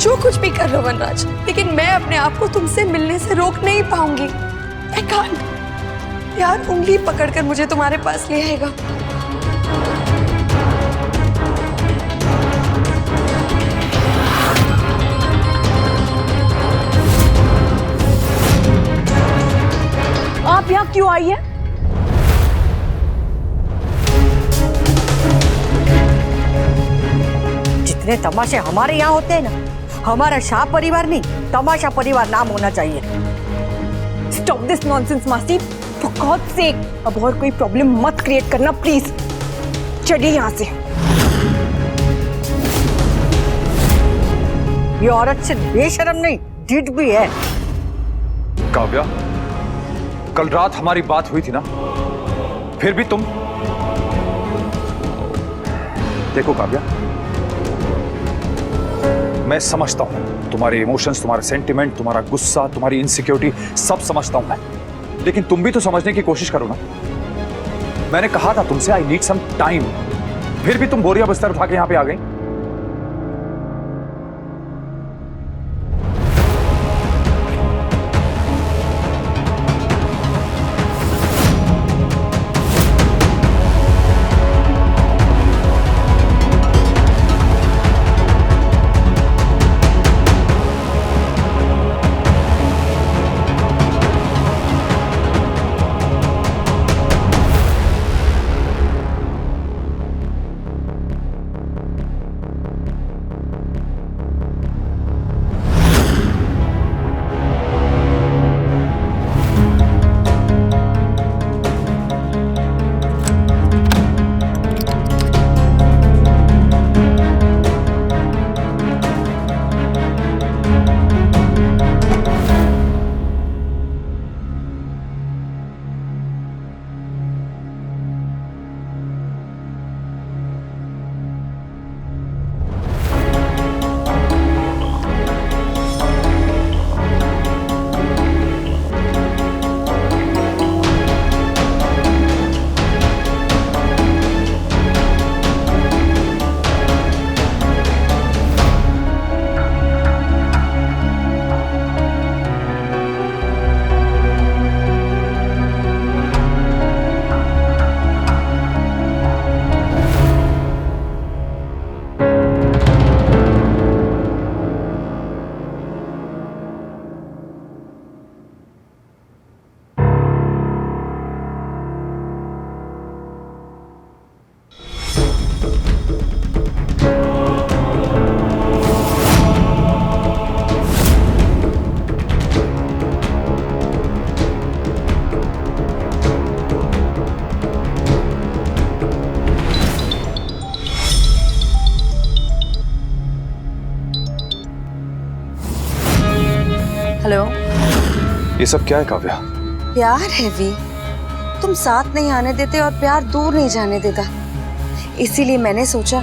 जो कुछ भी कर लो वनराज, लेकिन मैं अपने आप को तुमसे मिलने से रोक नहीं पाऊंगी। I can't। प्यार उंगली पकड़कर मुझे तुम्हारे पास ले आएगा। आप यहाँ क्यों आई है? जितने तमाशे हमारे यहाँ होते हैं ना, हमारा शाह परिवार नहीं, तमाशा परिवार नाम होना चाहिए। स्टॉप दिस नॉनसेंस मासी, फॉर गॉड्स सेक। अब और कोई प्रॉब्लम मत क्रिएट करना प्लीज। चलिए यहाँ से। ये औरत से बेशर्म नहीं, ढीठ भी है। काव्या, कल रात हमारी बात हुई थी ना, फिर भी तुम। देखो काव्या, मैं समझता हूं तुम्हारे इमोशंस, तुम्हारा सेंटिमेंट, तुम्हारा गुस्सा, तुम्हारी इनसिक्योरिटी सब समझता हूं मैं, लेकिन तुम भी तो समझने की कोशिश करो ना। मैंने कहा था तुमसे आई नीड सम टाइम, फिर भी तुम बोरिया बिस्तर उठा के यहां पे आ गई। हेलो। ये सब क्या है काव्या? प्यार है वी, तुम साथ नहीं आने देते और प्यार दूर नहीं जाने देता, इसीलिए मैंने सोचा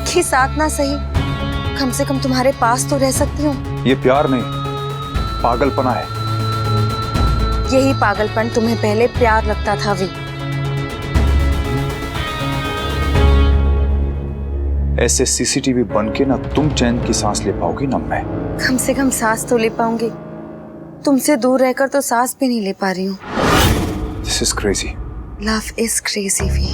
कि साथ ना सही, कम से कम तुम्हारे पास तो रह सकती हूँ। ये प्यार नहीं, पागलपना है। यही पागलपन तुम्हें पहले प्यार लगता था वी। ऐसे सीसीटीवी बन के ना तुम चैन की सांस ले पाओगी ना मैं। कम से कम सांस तो ले पाऊंगी, तुमसे दूर रहकर तो सांस भी नहीं ले पा रही हूँ। This is crazy. Love is crazy वी।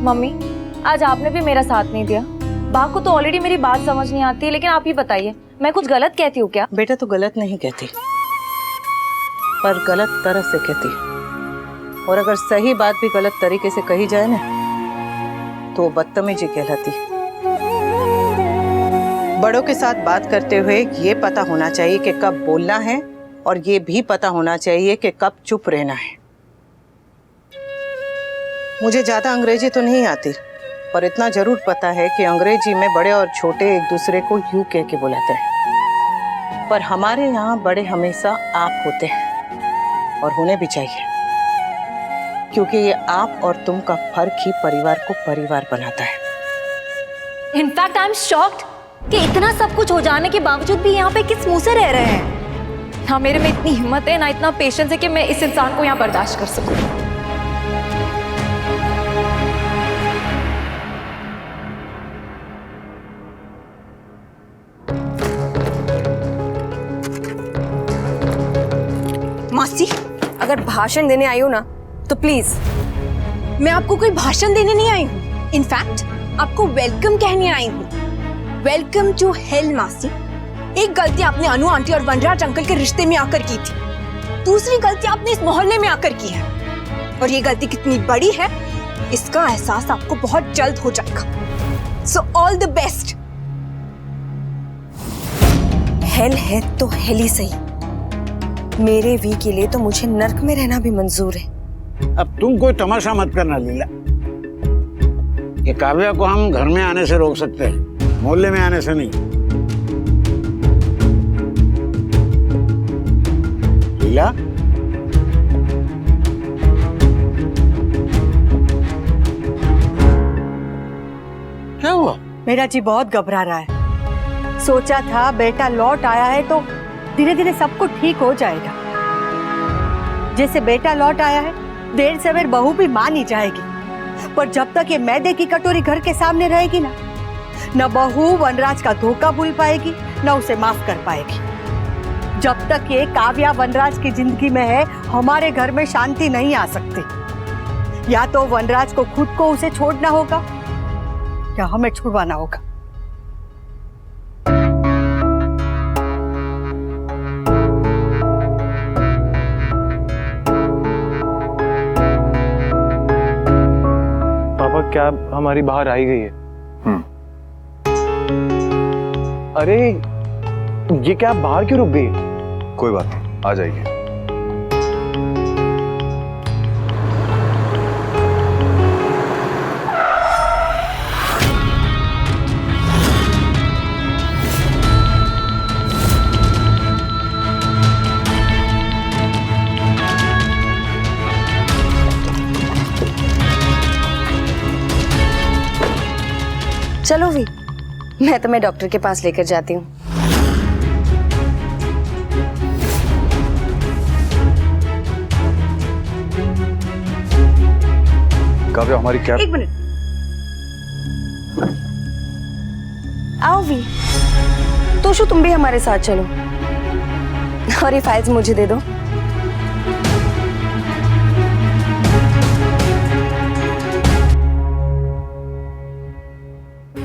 मम्मी, आज आपने भी मेरा साथ नहीं दिया। बा को तो ऑलरेडी मेरी बात समझ नहीं आती है, लेकिन आप ही बताइए, मैं कुछ गलत कहती हूँ क्या? बेटा तो गलत नहीं कहती, पर गलत तरह से कहती, और अगर सही बात भी गलत तरीके से कही जाए ना तो वो बदतमीजी कहलाती। बड़ों के साथ बात करते हुए ये पता होना चाहिए कि कब बोलना है, और ये भी पता होना चाहिए कि कब चुप रहना है। मुझे ज्यादा अंग्रेजी तो नहीं आती, पर इतना जरूर पता है कि अंग्रेजी में बड़े और छोटे एक दूसरे को यू कह के बुलाते हैं। पर हमारे यहाँ बड़े हमेशा आप होते हैं और होने भी चाहिए, क्योंकि ये आप और तुम का फर्क ही परिवार को परिवार बनाता है। इनफैक्ट आई एम शॉक्ड कि इतना सब कुछ हो जाने के बावजूद भी यहाँ पे किस मुंह से रह रहे हैं। ना मेरे में इतनी हिम्मत है, ना इतना पेशेंस है कि मैं इस इंसान को यहाँ बर्दाश्त कर सकूं। मासी, अगर भाषण देने आई हो ना तो प्लीज। मैं आपको कोई भाषण देने नहीं आई हूँ। इनफैक्ट आपको वेलकम कहने आई हूँ। वेलकम टू हेल मासी। एक गलती आपने अनु आंटी और वनराज अंकल के रिश्ते में आकर की थी, दूसरी गलती आपने इस मोहल्ले में आकर की है, और ये गलती कितनी बड़ी है इसका एहसास आपको बहुत जल्द हो जाएगा। So all the best. Hello है तो हेल ही सही, मेरे वी के लिए तो मुझे नर्क में रहना भी मंजूर है। अब तुम कोई तमाशा मत करना लीला। ये काव्या को हम घर में आने से रोक सकते हैं, मोहल्ले में आने से नहीं। लीला, क्या हुआ? मेरा जी बहुत घबरा रहा है। सोचा था बेटा लौट आया है तो धीरे धीरे सब कुछ ठीक हो जाएगा। जैसे बेटा लौट आया है, देर से देर बहू भी मान ही जाएगी, पर जब तक ये मैदे की कटोरी घर के सामने रहेगी ना, न बहू वनराज का धोखा भूल पाएगी, न उसे माफ कर पाएगी। जब तक ये काव्या वनराज की जिंदगी में है, हमारे घर में शांति नहीं आ सकती। या तो वनराज को खुद को उसे छोड़ना होगा या हमें छुड़वाना होगा। पापा, कैब हमारी बाहर आई गई है। अरे ये कैब बाहर क्यों रुक गई? कोई बात नहीं, आ जाएगी। चलो भी, मैं तुम्हें डॉक्टर के पास लेकर जाती हूँ। काव्या, हमारी कैब। एक मिनट। आओ भी, तोशु तुम भी हमारे साथ चलो, और ये फाइल्स मुझे दे दो।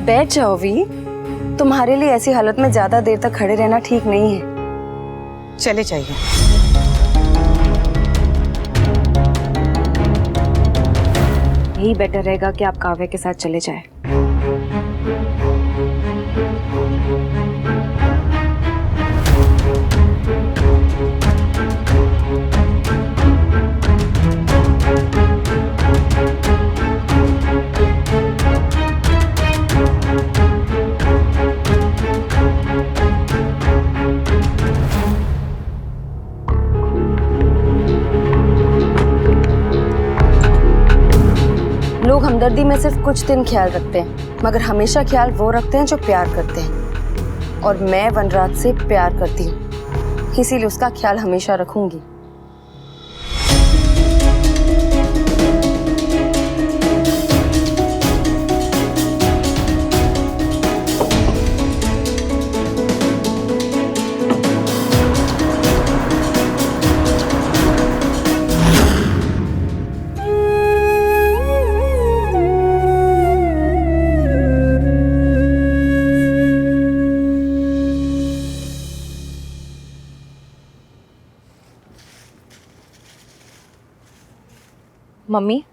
बैठ जाओ वी, तुम्हारे लिए ऐसी हालत में ज्यादा देर तक खड़े रहना ठीक नहीं है। चले जाइए। यही बेटर रहेगा कि आप काव्या के साथ चले जाएं। लोग हमदर्दी में सिर्फ कुछ दिन ख्याल रखते हैं, मगर हमेशा ख्याल वो रखते हैं जो प्यार करते हैं। और मैं वनराज से प्यार करती हूँ, इसीलिए उसका ख्याल हमेशा रखूंगी। मम्मी,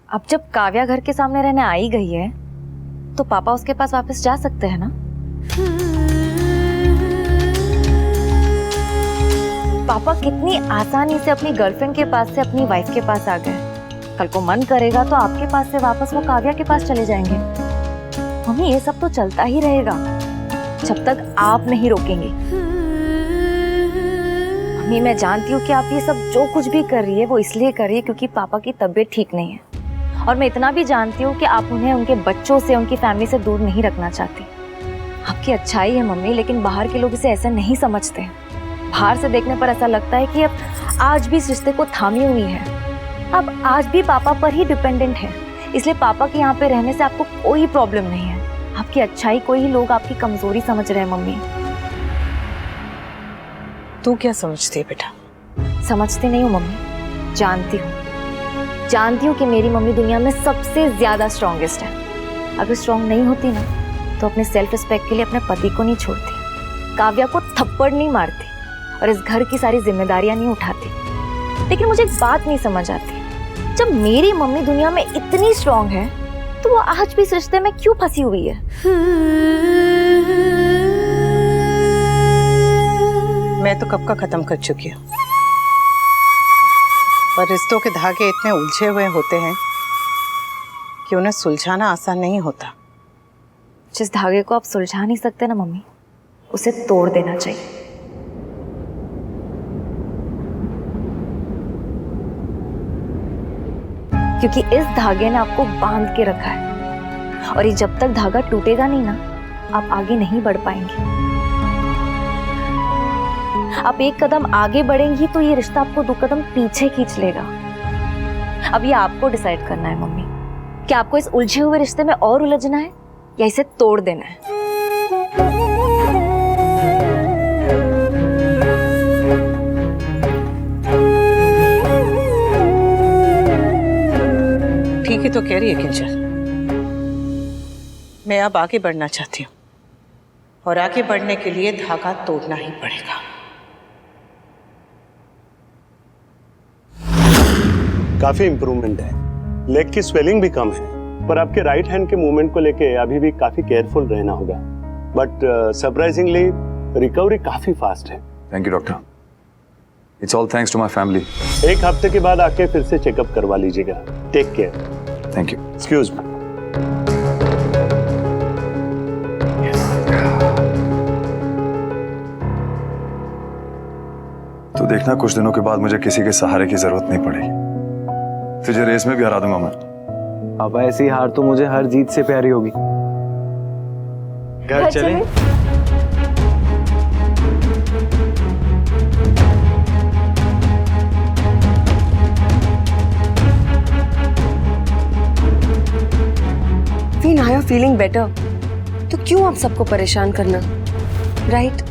अब जब काव्या घर के सामने रहने आई गई है तो पापा उसके पास वापस जा सकते हैं ना? पापा कितनी आसानी से अपनी गर्लफ्रेंड के पास से अपनी वाइफ के पास आ गए। कल को मन करेगा तो आपके पास से वापस वो काव्या के पास चले जाएंगे। मम्मी, ये सब तो चलता ही रहेगा। जब तक आप नहीं रोकेंगे। मम्मी, मैं जानती हूँ कि आप ये सब जो कुछ भी कर रही है वो इसलिए कर रही है क्योंकि पापा की तबीयत ठीक नहीं है, और मैं इतना भी जानती हूँ कि आप उन्हें उनके बच्चों से, उनकी फैमिली से दूर नहीं रखना चाहती। आपकी अच्छाई है मम्मी, लेकिन बाहर के लोग इसे ऐसा नहीं समझते हैं। बाहर से देखने पर ऐसा लगता है कि अब आज भी इस रिश्ते को थामी हुई है, अब आज भी पापा पर ही डिपेंडेंट है, इसलिए पापा के यहाँ पे रहने से आपको कोई प्रॉब्लम नहीं है। आपकी अच्छाई को ही लोग आपकी कमजोरी समझ रहे हैं मम्मी। तू क्या समझती है बेटा? समझती नहीं हूँ मम्मी, जानती हूँ कि मेरी मम्मी दुनिया में सबसे ज्यादा स्ट्रॉन्गेस्ट है। अगर स्ट्रॉन्ग नहीं होती ना तो अपने सेल्फ रिस्पेक्ट के लिए अपने पति को नहीं छोड़ती, काव्या को थप्पड़ नहीं मारती और इस घर की सारी जिम्मेदारियां नहीं उठाती। लेकिन मुझे एक बात नहीं समझ आती, जब मेरी मम्मी दुनिया में इतनी स्ट्रॉन्ग है तो वो आज भी इस रिश्ते में क्यों फंसी हुई है? मैं तो कब का खत्म कर चुकी हूँ, पर रिश्तों के धागे इतने उलझे हुए होते हैं कि उन्हें सुलझाना आसान नहीं होता। जिस धागे को आप सुलझा नहीं सकते ना मम्मी, उसे तोड़ देना चाहिए। क्योंकि इस धागे ने आपको बांध के रखा है, और ये जब तक धागा टूटेगा नहीं ना, आप आगे नहीं बढ़ पाएंगे। आप एक कदम आगे बढ़ेंगी तो ये रिश्ता आपको 2 कदम पीछे खींच लेगा। अब ये आपको डिसाइड करना है मम्मी कि आपको इस उलझे हुए रिश्ते में और उलझना है या इसे तोड़ देना है। ठीक है तो कह रही है किंजल, मैं अब आगे बढ़ना चाहती हूँ और आगे बढ़ने के लिए धागा तोड़ना ही पड़ेगा। काफी इम्प्रूवमेंट है, लेग की स्वेलिंग भी कम है, पर आपके राइट हैंड के मूवमेंट को लेके अभी भी काफी केयरफुल रहना होगा। बट सरप्राइजिंगली रिकवरी काफी फास्ट है। Thank you doctor, it's all thanks to my family. 1 हफ्ते के बाद आके फिर से चेकअप करवा लीजिएगा। Take care. Thank you. Excuse me. तो देखना, कुछ दिनों के बाद मुझे किसी के सहारे की जरूरत नहीं पड़ेगी, तुझे रेस में भी हरा दूंगा मैं। अब ऐसी हार तो मुझे हर जीत से प्यारी होगी। घर चले? Now you're feeling better, तो क्यों आप सबको परेशान करना, राइट?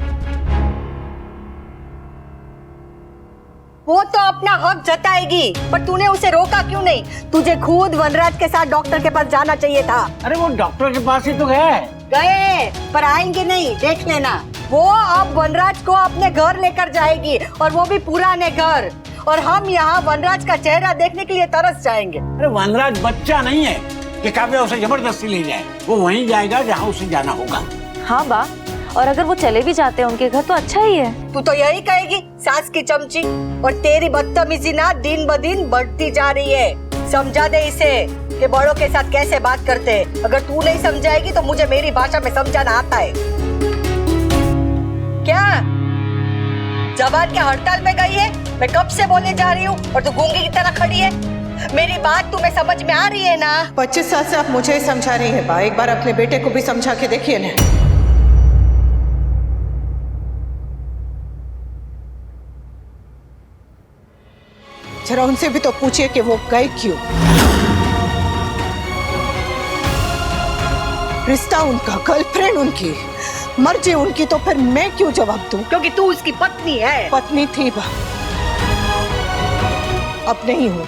वो तो अपना हक जताएगी, पर तूने उसे रोका क्यों नहीं? तुझे खुद वनराज के साथ डॉक्टर के पास जाना चाहिए था। अरे वो डॉक्टर के पास ही तो गए पर आएंगे नहीं, देख लेना। वो अब वनराज को अपने घर लेकर जाएगी, और वो भी पुराने घर, और हम यहाँ वनराज का चेहरा देखने के लिए तरस जाएंगे। अरे वनराज बच्चा नहीं है कि काव्या उसे जबरदस्ती ले जाए। वो वहीं जाएगा जहाँ उसे जाना होगा। हाँ बा, और अगर वो चले भी जाते हैं उनके घर तो अच्छा ही है। तू तो यही कहेगी, सास की चमची। और तेरी बदतमीजी ना दिन ब दिन बढ़ती जा रही है। समझा दे इसे कि बड़ों के साथ कैसे बात करते हैं। अगर तू नहीं समझाएगी तो मुझे मेरी भाषा में समझाना आता है। क्या जबान के हड़ताल में गई है? मैं कब से बोले जा रही हूँ और तू गूंगी की तरह खड़ी है। मेरी बात तुम्हें समझ में आ रही है ना? 25 साल से आप मुझे समझा रही है बा, एक बार अपने बेटे को भी समझा के देखिए ना। जरा उनसे भी तो पूछिए कि वो गए क्यों। रिश्ता उनका, गर्लफ्रेंड उनकी, मर्जी उनकी, तो फिर मैं क्यों जवाब दूं? क्योंकि तू उसकी पत्नी है। पत्नी थी बा, अब नहीं हूं।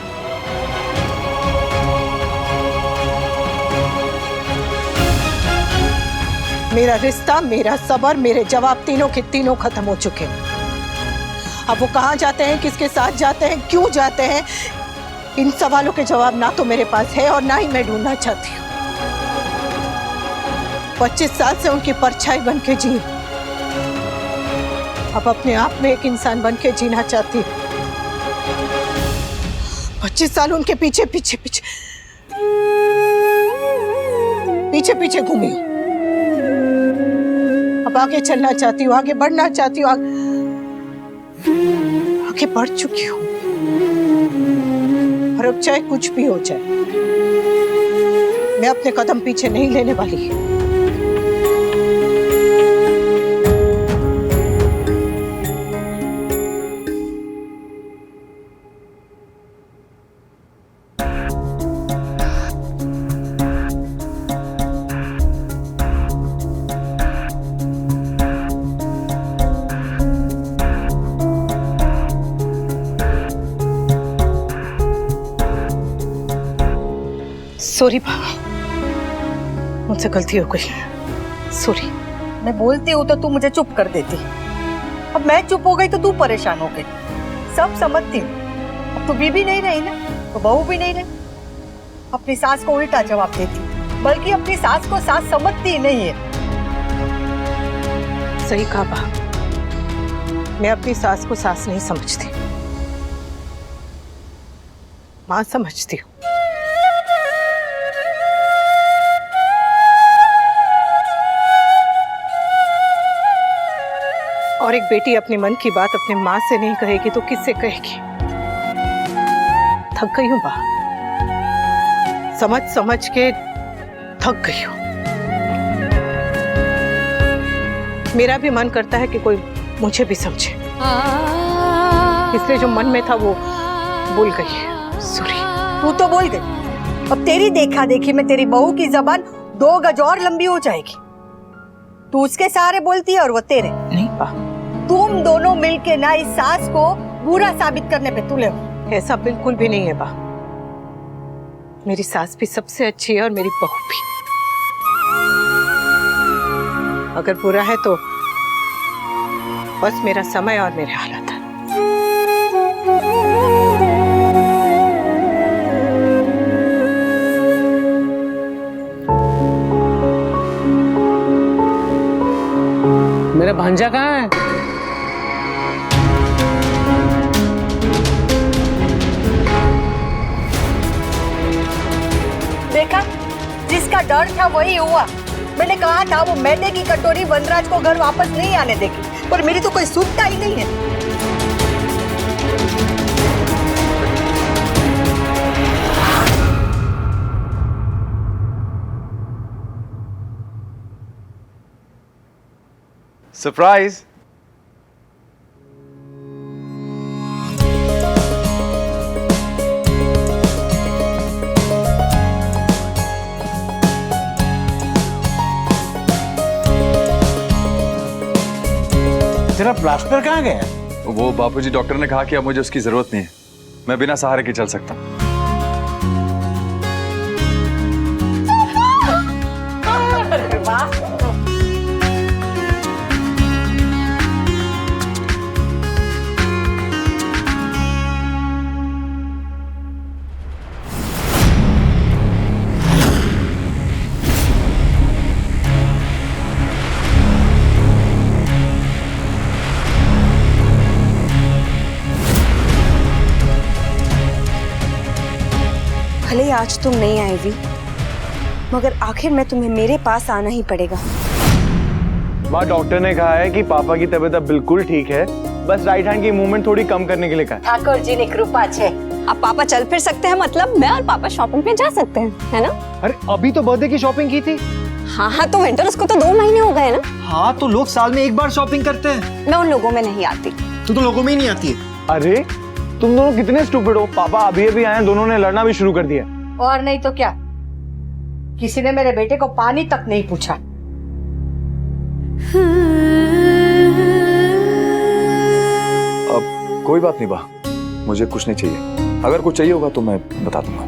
मेरा रिश्ता, मेरा सबर, मेरे जवाब तीनों के तीनों खत्म हो चुके हैं। अब वो कहाँ जाते हैं, किसके साथ जाते हैं, क्यों जाते हैं, इन सवालों के जवाब ना तो मेरे पास है और ना ही मैं ढूंढना चाहती हूँ। 25 साल से उनकी परछाई बन के जी, अब अपने आप में एक इंसान बन के जीना चाहती हूँ। 25 साल उनके पीछे पीछे पीछे पीछे पीछे घूमी हूँ। अब आगे चलना चाहती हूँ, आगे बढ़ना चाहती हूँ, आगे बढ़ चुकी हूँ। और अब चाहे कुछ भी हो जाए, मैं अपने कदम पीछे नहीं लेने वाली। सॉरी बाबा, मुझसे गलती हो गई, सॉरी। मैं बोलती हूँ तो तू मुझे चुप कर देती। अब मैं चुप हो गई तो तू परेशान हो गई। सब समझती हूँ। अब तू बीबी नहीं रही ना, तो बहू भी नहीं रही। अपनी सास को उल्टा जवाब देती, बल्कि अपनी सास को सास समझती ही नहीं है। सही कहा बा, मैं अपनी सास को सास नहीं समझती, मां समझती हूँ। और एक बेटी अपने मन की बात अपने माँ से नहीं कहेगी तो किससे कहेगी? थक गई हूँ बा, समझ समझ के थक गई हूँ। मेरा भी मन करता है कि कोई मुझे भी समझे, इसलिए जो मन में था वो बोल गई। सॉरी। तू तो बोल गई, अब तेरी देखा देखी में तेरी बहू की जबान 2 गज और लंबी हो जाएगी। तू उसके सहारे बोलती है और वो तेरे। नहीं बा, तुम दोनों मिलके ना इस सास को बुरा साबित करने पे तुले हो। ऐसा बिल्कुल भी नहीं है बा, मेरी सास भी सबसे अच्छी है और मेरी बहू भी। अगर बुरा है तो बस मेरा समय और मेरे हालात है। मेरा भांजा कहाँ है? देखा, जिसका डर था वही हुआ। मैंने कहा था वो मैदे की कटोरी वनराज को घर वापस नहीं आने देगी, पर मेरी तो कोई सुनता ही नहीं है। सरप्राइज। तेरा प्लास्टर कहाँ गया? वो बापूजी डॉक्टर ने कहा कि अब मुझे उसकी जरूरत नहीं है, मैं बिना सहारे के चल सकता हूँ। भले ही आज तुम नहीं आए वी, मगर आखिर में तुम्हें मेरे पास आना ही पड़ेगा। माँ, डॉक्टर ने कहा है कि पापा की तबीयत अब बिल्कुल ठीक है, बस राइट हैंड की मूवमेंट थोड़ी कम करने के लिए कहा। ठाकुर जी ने कृपा छे। अब पापा चल फिर सकते हैं, मतलब मैं और पापा शॉपिंग पे जा सकते हैं, है ना? अरे अभी तो बर्थडे की शॉपिंग की थी। हाँ तो विंटर उसको तो 2 महीने हो गए ना। हाँ तो लोग साल में एक बार शॉपिंग करते हैं। मैं उन लोगों में नहीं आती। तू तो लोगों में ही नहीं आती है। अरे तुम दोनों कितने स्टूपिड हो, पापा अभी अभी आए, दोनों ने लड़ना भी शुरू कर दिया। और नहीं तो क्या, किसी ने मेरे बेटे को पानी तक नहीं पूछा। अब कोई बात नहीं बा, मुझे कुछ नहीं चाहिए। अगर कुछ चाहिए होगा तो मैं बता दूंगा।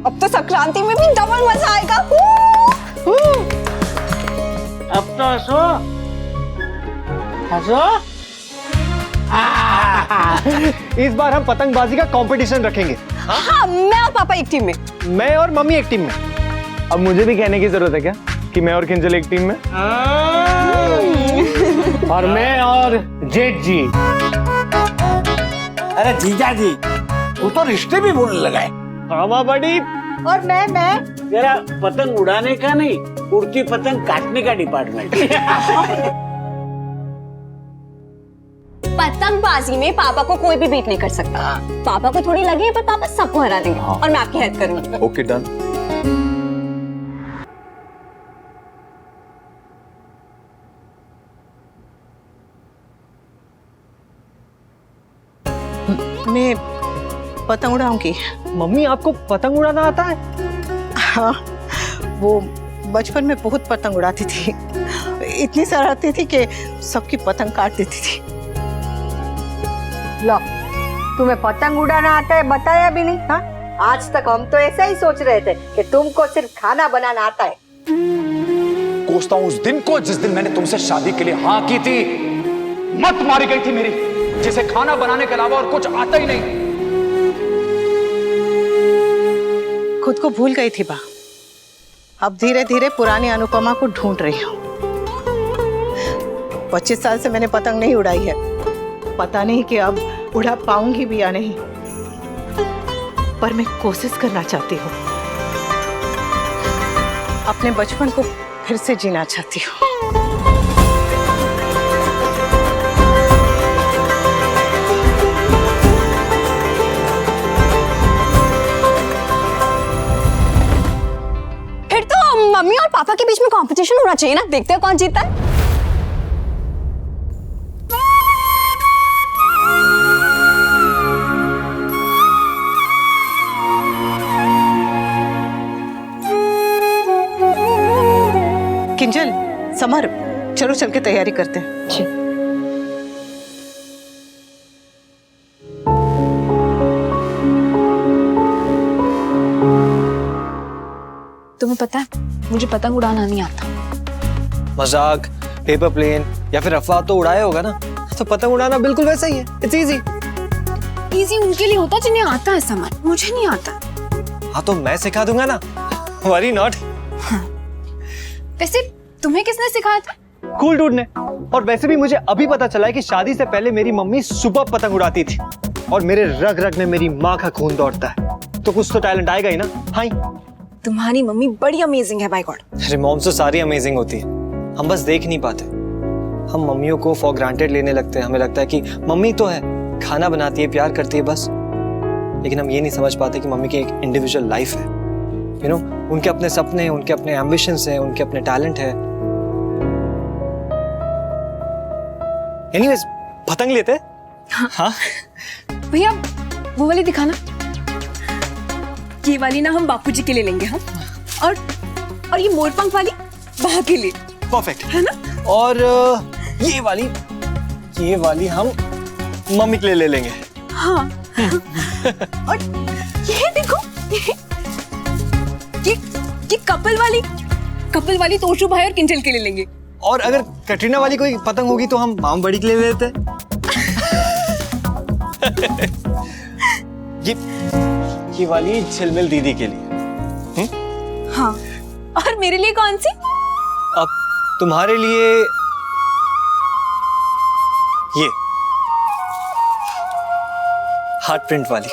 अब तो संक्रांति में भी डबल मजा आएगा। अब तो हंसो, हंसो। इस बार हम पतंगबाजी का कंपटीशन रखेंगे। हाँ, मैं और पापा एक टीम में। मैं और मम्मी एक टीम में। अब मुझे भी कहने की जरूरत है क्या कि मैं और किंजल एक टीम में? और मैं और जेठ जी। अरे जीजा जी, तू तो रिश्ते भी बोलने लगा है। हाँ बड़ी। और मैं तेरा पतंग उड़ाने का नहीं, उड़ती पतंग काटने का डिपार्टमेंट। पतंगबाजी में पापा को कोई भी बीट नहीं कर सकता। पापा को थोड़ी लगी है पर पापा सबको हरा देंगे और मैं आपकी हेल्प करूंगी। Okay done. मैं पतंग उड़ाऊंगी। मम्मी आपको पतंग उड़ाना आता है? हाँ, वो बचपन में बहुत पतंग उड़ाती थी। इतनी शरारती थी कि सबकी पतंग काट देती थी। लो, तुम्हें पतंग उड़ाना आता है बताया भी नहीं। हाँ, आज तक हम तो ऐसा ही सोच रहे थे कि तुमको सिर्फ खाना बनाना आता है। कोसता हूं उस दिन को जिस दिन मैंने तुमसे शादी के लिए हाँ की थी। मत मारी गई थी मेरी, जिसे खाना बनाने के अलावा और कुछ आता ही नहीं। खुद को भूल गई थी बा। अब धीरे धीरे पुरानी अनुपमा को ढूंढ रही हूँ। 25 साल से मैंने पतंग नहीं उड़ाई है। पता नहीं कि अब उड़ा पाऊंगी भी या नहीं, पर मैं कोशिश करना चाहती हूँ। अपने बचपन को फिर से जीना चाहती हूँ। फिर तो मम्मी और पापा के बीच में कंपटीशन होना चाहिए ना, देखते हैं कौन जीतता है। किंजल, समर, चलो चल के तैयारी करते हैं। तुम्हें पता है मुझे पतंग उड़ाना नहीं आता। मजाक, पेपर प्लेन या फिर अफवाह तो उड़ाया होगा ना, तो पतंग उड़ाना बिल्कुल वैसा ही है। It's easy. इजी उनके लिए होता जिन्हें आता है समर, मुझे नहीं आता। हाँ तो मैं सिखा दूंगा ना, वरी नॉट। वैसे तुम्हें किसने सिखाया था? कूल डूड ने। और वैसे भी मुझे अभी पता चला है कि शादी से पहले मेरी मम्मी सुपर पतंग उड़ाती थी और मेरे रग रग में मेरी माँ का खून दौड़ता है, तो कुछ तो टैलेंट आएगा ही ना। हाँ, तुम्हारी मम्मी बड़ी अमेजिंग है, बाय गॉड। अरे मॉम तो सारी अमेजिंग होती है, हम बस देख नहीं पाते। हम मम्मियों को फॉर ग्रांटेड लेने लगते हैं। हमें लगता है कि मम्मी तो है, खाना बनाती है, प्यार करती है बस। लेकिन हम ये नहीं समझ पाते कि मम्मी की एक इंडिविजुअल लाइफ है। यू नो, उनके अपने सपने हैं, उनके अपने एम्बिशंस हैं, उनके अपने टैलेंट है। एनीवेज, पतंग लेते हैं? हाँ भैया वो वाली दिखाना। ये वाली ना हम बापूजी के लिए लेंगे। हाँ, और ये मोरपंख वाली बहा के लिए। परफेक्ट है ना? और ये वाली हम मम्मी के लिए ले लेंगे। हाँ। और ये देखो, ये कपल वाली तोशु भाई और किंजल के लिए लेंगे। और अगर कटरीना वाली कोई पतंग होगी तो हम माम बड़ी के लिए ले लेते हैं। ये वाली झिलमिल दीदी के लिए। हाँ, और मेरे लिए कौन सी? अब तुम्हारे लिए ये हार्ट प्रिंट वाली।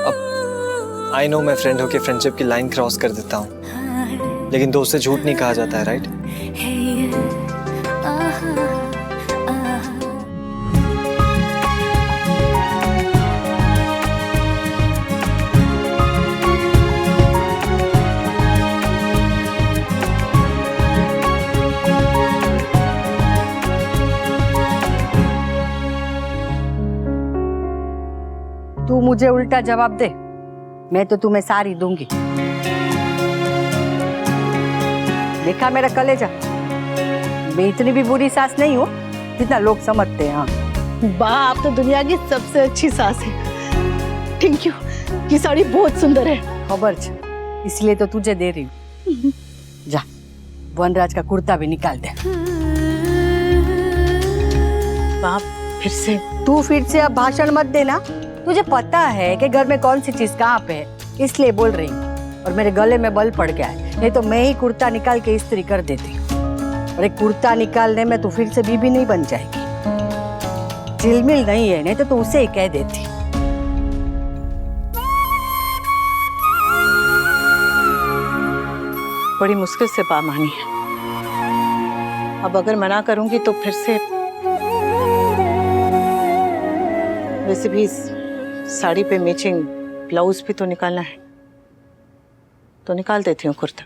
अब आई नो मैं फ्रेंड होके फ्रेंडशिप की लाइन क्रॉस कर देता हूं, लेकिन दोस्त से झूठ नहीं कहा जाता है, राइट? तू मुझे उल्टा जवाब दे, मैं तो तुम्हें सारी दूंगी। देखा मेरा कलेजा, मैं इतनी भी बुरी सास नहीं हूँ जितना लोग समझते हैं। हाँ, वाह, आप तो दुनिया की सबसे अच्छी सास है। थैंक यू, ये साड़ी बहुत सुंदर है। खबर छ, इसलिए तो तुझे दे रही हूँ। जा, वनराज का कुर्ता भी निकाल दे। बाप, फिर से तू फिर से अब भाषण मत देना। तुझे पता है कि घर में कौन सी चीज कहाँ पे है, इसलिए बोल रही हूँ। और मेरे गले में बल पड़ गया है, नहीं तो मैं ही कुर्ता निकाल के इस्त्री कर देती। और एक कुर्ता निकालने में तू फिर से बीबी नहीं बन जाएगी। झिलमिल नहीं है, नहीं तो तू उसे ही कह देती। बड़ी मुश्किल से बामानी है। अब अगर मना करूंगी तो फिर से, वैसे भी साड़ी पे मैचिंग ब्लाउज भी तो निकालना है, तो निकाल देती हूँ कुर्ता।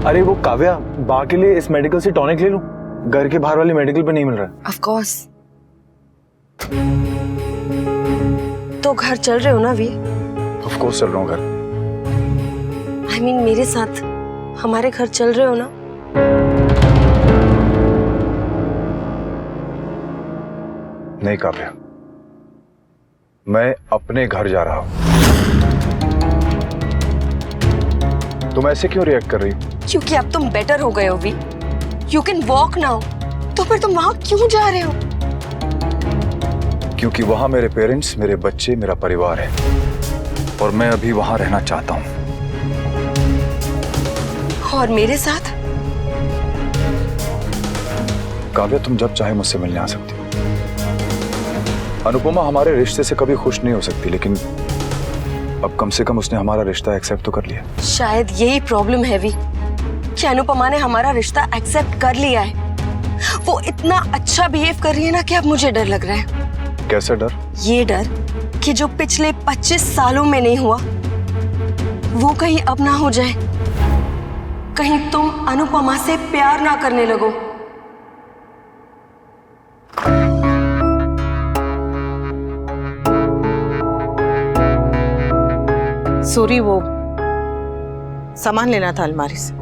अरे वो काव्या, बा के लिए इस मेडिकल से टॉनिक ले लूं? घर के बाहर वाले मेडिकल पे नहीं मिल रहा है। Of course. तो घर चल रहे हो ना वी? ऑफ कोर्स चल रहा हूँ घर। I mean, मेरे साथ हमारे घर चल रहे हो ना? नहीं काव्या, मैं अपने घर जा रहा हूं। तुम ऐसे क्यों रिएक्ट कर रही हो? क्योंकि अब तुम बेटर हो गए हो वी। You can walk now. तो फिर तुम वहां क्यों जा रहे हो? क्योंकि वहां मेरे पेरेंट्स, मेरे बच्चे, मेरा परिवार है और मैं अभी वहां रहना चाहता हूं। और मेरे साथ? काव्या, तुम जब चाहे मुझसे मिलने आ सकती हो। अनुपमा हमारे रिश्ते से कभी खुश नहीं हो सकती, लेकिन अब कम से कम उसने हमारा रिश्ता एक्सेप्ट तो कर लिया। शायद यही प्रॉब्लम है वी, कि अनुपमा ने हमारा रिश्ता एक्सेप्ट कर लिया है। वो इतना अच्छा बिहेव कर रही है ना कि अब मुझे डर लग रहा है। कैसा डर? ये डर कि जो पिछले 25 सालों में नहीं हुआ वो कहीं अब ना हो जाए। कहीं तुम अनुपमा से प्यार ना करने लगो। सूरी, वो सामान लेना था अलमारी से।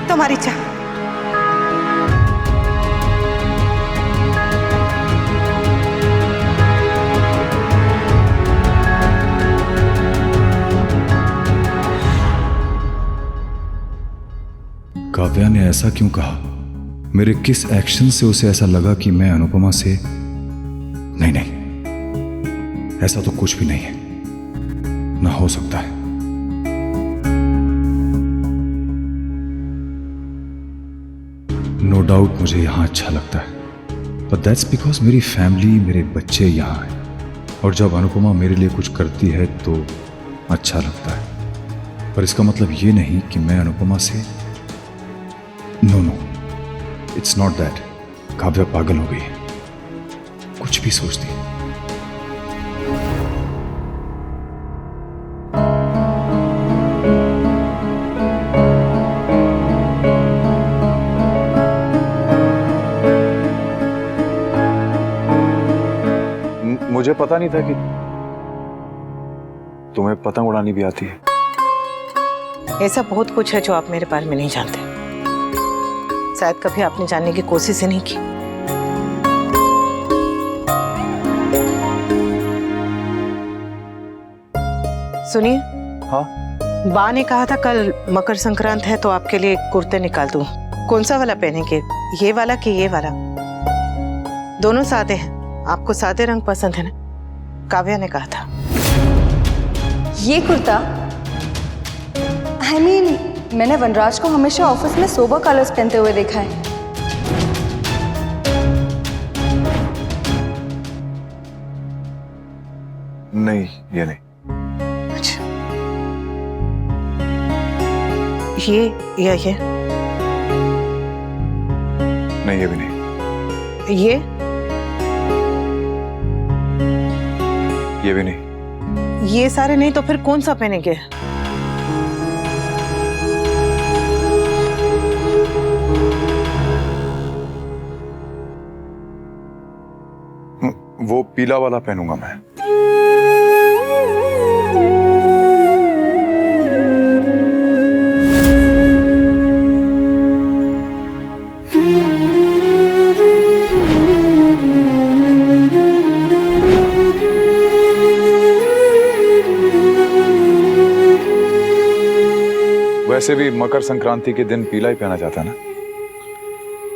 तुम्हारी चाह। काव्या ने ऐसा क्यों कहा? मेरे किस एक्शन से उसे ऐसा लगा कि मैं अनुपमा से? नहीं नहीं, ऐसा तो कुछ भी नहीं है, ना हो सकता है। नो डाउट मुझे यहां अच्छा लगता है, बट दैट्स बिकॉज मेरी फैमिली, मेरे बच्चे यहां हैं, और जब अनुपमा मेरे लिए कुछ करती है तो अच्छा लगता है। पर इसका मतलब ये नहीं कि मैं अनुपमा से, no no, it's not that. Kavya पागल हो गई है, कुछ भी सोचती है। मुझे पता नहीं था कि तुम्हें पतंग उड़ानी भी आती है। ऐसा बहुत कुछ है जो आप मेरे बारे में नहीं जानते। शायद कभी आपने जानने की कोशिश ही नहीं की। सुनिए। हाँ? बा ने कहा था कल मकर संक्रांत है तो आपके लिए कुर्ते निकाल दूं। कौन सा वाला पहनेंगे, ये वाला कि ये वाला? दोनों सादे हैं, आपको सादे रंग पसंद है ना? काव्या ने कहा था। ये कुर्ता? I mean, मैंने वनराज को हमेशा ऑफिस में सोबर कलर्स पहनते हुए देखा है। नहीं, ये नहीं। अच्छा, ये या ये? नहीं, ये भी नहीं। ये भी नहीं। ये सारे नहीं तो फिर कौन सा पहनेंगे? वो पीला वाला पहनूंगा मैं। वैसे भी मकर संक्रांति के दिन पीला ही पहना जाता है ना।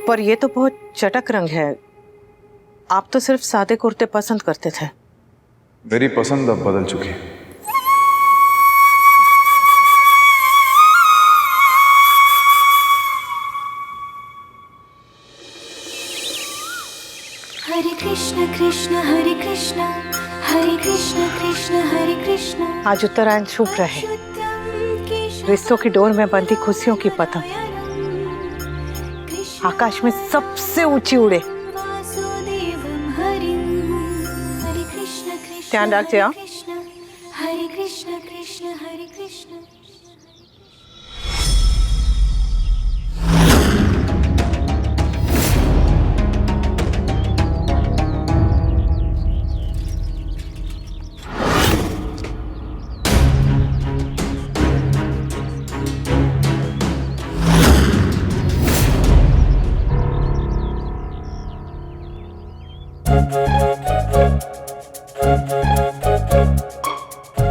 पर ये तो बहुत चटक रंग है। आप तो सिर्फ सादे कुर्ते पसंद करते थे। मेरी पसंद अब बदल चुकी है। हरे कृष्ण कृष्ण हरे कृष्ण हरे कृष्ण कृष्ण हरे कृष्ण। आज उत्तरायण शुभ रहे, रिश्तों की डोर में बंधी खुशियों की पतंग आकाश में सबसे ऊंची उड़े। ध्यान रखिए। हरे कृष्ण कृष्ण हरे कृष्ण।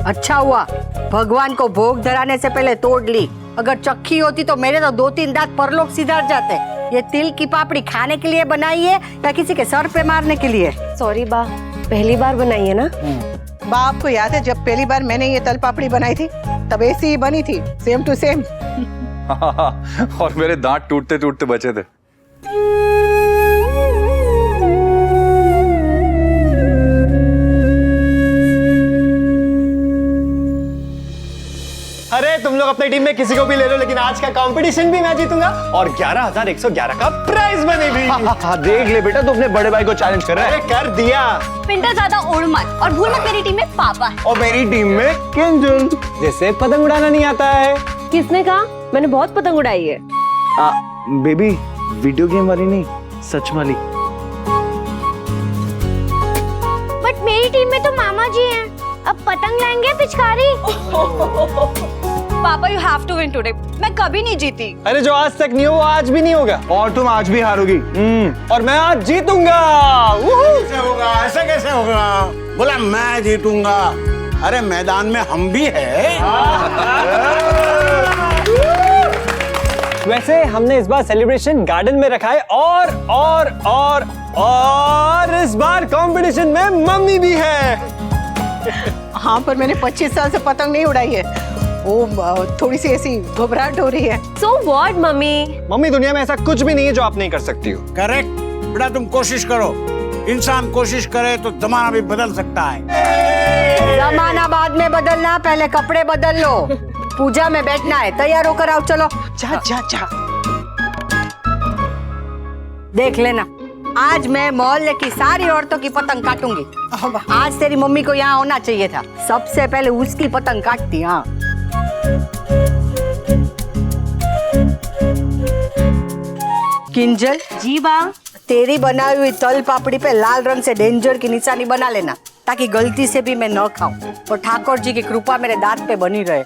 अच्छा हुआ भगवान को भोग धराने से पहले तोड़ ली। अगर चक्की होती तो मेरे तो 2-3 दांत परलोक सिधार जाते। ये तिल की पापड़ी खाने के लिए बनाई है या किसी के सर पे मारने के लिए? सॉरी बा, पहली बार बनाई है ना। बा, आपको याद है जब पहली बार मैंने ये तल पापड़ी बनाई थी तब ऐसी ही बनी थी, सेम टू सेम। और मेरे दांत टूटते टूटते बचे थे। अरे तुम लोग अपनी टीम में किसी को भी ले लो, लेकिन आज का कंपटीशन भी मैं जीतूंगा और 11,111 का प्राइज मनी भी। देख ले बेटा, तू अपने बड़े भाई को चैलेंज कर रहा है। अरे कर दिया। पिंटा ज्यादा उड़ मत और भूल मत मेरी टीम में पापा है। और मेरी टीम में किंजल, जैसे पतंग उड़ाना नहीं आता है। किसने कहा? मैंने बहुत पतंग उड़ाई है। बेबी, वीडियो गेम वाली नहीं, सच वाली। बट मेरी टीम में तो मामा जी हैं, अब पतंग लाएंगे पिचकारी। पापा you have to win today. मैं कभी नहीं जीती। अरे जो आज तक नहीं हो वो आज भी नहीं होगा, और तुम आज भी हारोगी। और मैं आज जीतूंगा। कैसे होगा? ऐसे कैसे होगा? बोला मैं जीतूंगा। अरे मैदान में हम भी है। वैसे हमने इस बार सेलिब्रेशन गार्डन में रखा है और इस बार कंपटीशन में मम्मी भी है। हाँ, पर मैंने 25 साल से पतंग नहीं उड़ाई है। वो थोड़ी सी ऐसी घबराहट हो रही है। So what, mummy? मम्मी, दुनिया में ऐसा कुछ भी नहीं है जो आप नहीं कर सकती हो। करेक्ट बेटा, तुम कोशिश करो। इंसान कोशिश करे तो जमाना भी बदल सकता है। जमाना बाद में बदलना, पहले कपड़े बदल लो। पूजा में बैठना है, तैयार होकर आओ। चलो जा जा जा। देख लेना, आज मैं मोहल्ले की सारी औरतों की पतंग काटूंगी। आज तेरी मम्मी को यहाँ होना चाहिए था, सबसे पहले उसकी पतंग काटती। हाँ, किंजल जी बा। तेरी बनाई हुई तल पापड़ी पे लाल रंग से डेंजर की निशानी बना लेना, ताकि गलती से भी मैं न खाऊं और ठाकुर जी की कृपा मेरे दांत पे बनी रहे।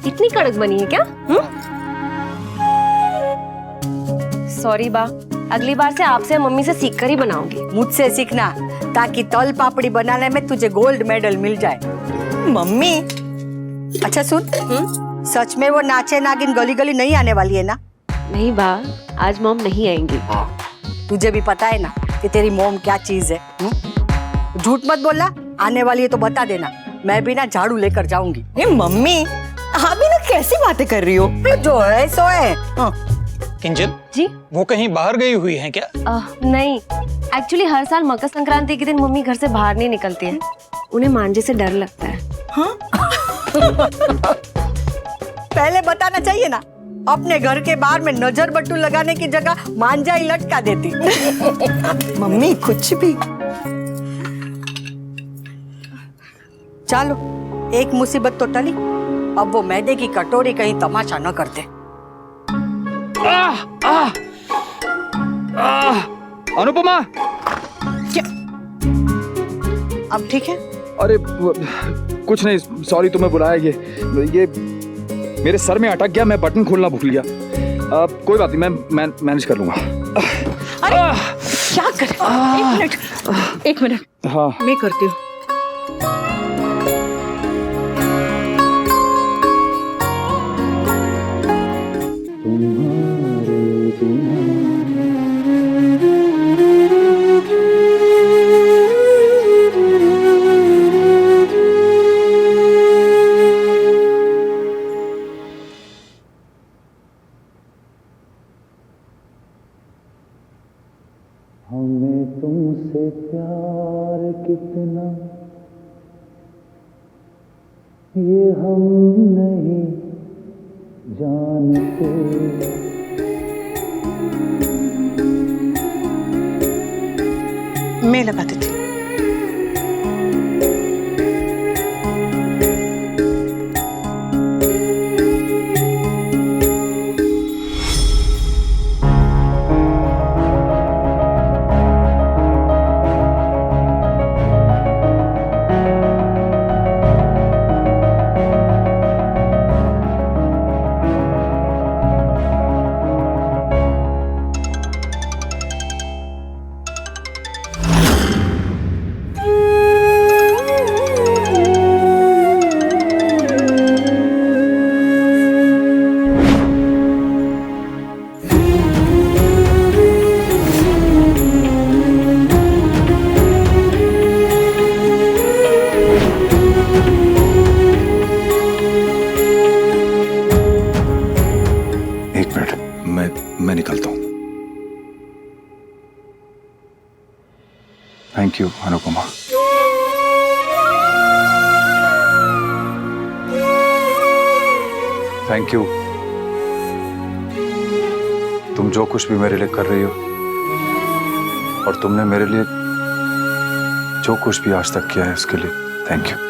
इतनी कड़क बनी है क्या? सॉरी बा, अगली बार से आपसे मम्मी से सीख कर ही बनाऊंगी। मुझसे सीखना, ताकि तल पापड़ी बनाने में तुझे गोल्ड मेडल मिल जाए। मम्मी, अच्छा सुन, सच में वो नाचे नागिन गली गली नहीं आने वाली है ना? नहीं बा, आज मॉम नहीं आएंगी। तुझे भी पता है ना कि तेरी मॉम क्या चीज है। झूठ मत बोलना, आने वाली है तो बता देना, मैं भी ना झाड़ू लेकर जाऊंगी। मम्मी, आप भी ना कैसी बातें कर रही हो? जो है सो है। किंजल जी, वो कहीं बाहर गई हुई हैं क्या? नहीं, एक्चुअली हर साल मकर संक्रांति के दिन मम्मी घर से बाहर नहीं निकलती है। उन्हें मांझे से डर लगता है। हाँ? पहले बताना चाहिए ना, अपने घर के बाहर में नजर बट्टू लगाने की जगह मांझा ही लटका देती। मम्मी कुछ भी। चलो, एक मुसीबत तो टली, अब वो मैदे की कटोरी कहीं तमाशा न करते। अनुपमा, क्या? अब ठीक है? अरे कुछ नहीं, सॉरी तुम्हें बुलाया। ये मेरे सर में अटक गया, मैं बटन खोलना भूल गया। कोई बात नहीं, मैं मैनेज कर लूंगा। अरे क्या कर? एक मिनट। हाँ, मैं करती हूँ। हमें तुमसे प्यार कितना ये हम नहीं जानते। मैं लगा देती हूँ। मैं निकलता हूं। Thank you Anupama. Thank you, तुम जो कुछ भी मेरे लिए कर रही हो और तुमने मेरे लिए जो कुछ भी आज तक किया है उसके लिए थैंक यू।